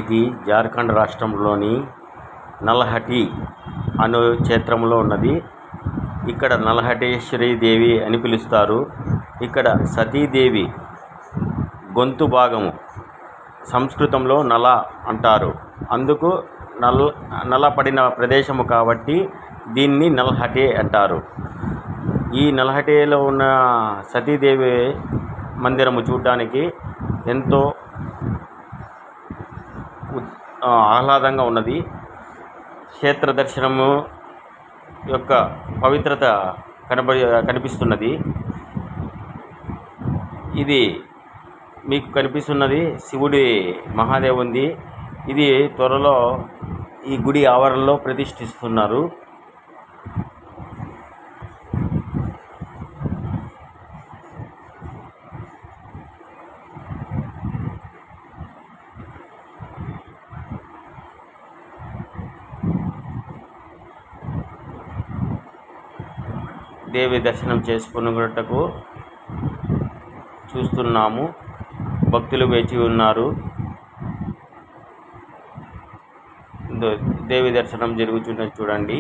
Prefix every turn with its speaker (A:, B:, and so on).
A: ఇది జార్ఖండ్ రాష్ట్రంలోని నల్హటి అను క్షేత్రంలో ఉన్నది. ఇక్కడ నల్హటేశ్వరి దేవి అని పిలుస్తారు. ఇక్కడ సతీదేవి గొంతు భాగము సంస్కృతంలో నల అంటారు. అందుకు నల పడిన ప్రదేశము కాబట్టి దీన్ని నల్హటే అంటారు. ఈ నల్హటేలో ఉన్న సతీదేవి మందిరము చూడడానికి ఎంతో ఆహ్లాదంగా ఉన్నది. క్షేత్ర దర్శనము యొక్క పవిత్రత కనిపిస్తున్నది. ఇది మీకు కనిపిస్తున్నది శివుడి మహాదేవుంది. ఇది త్వరలో ఈ గుడి ఆవరణలో ప్రతిష్ఠిస్తున్నారు. దేవి దర్శనం చేసుకున్నటకు చూస్తున్నాము. భక్తులు వేచి ఉన్నారు. దేవి దర్శనం జరుగుతున్నది చూడండి.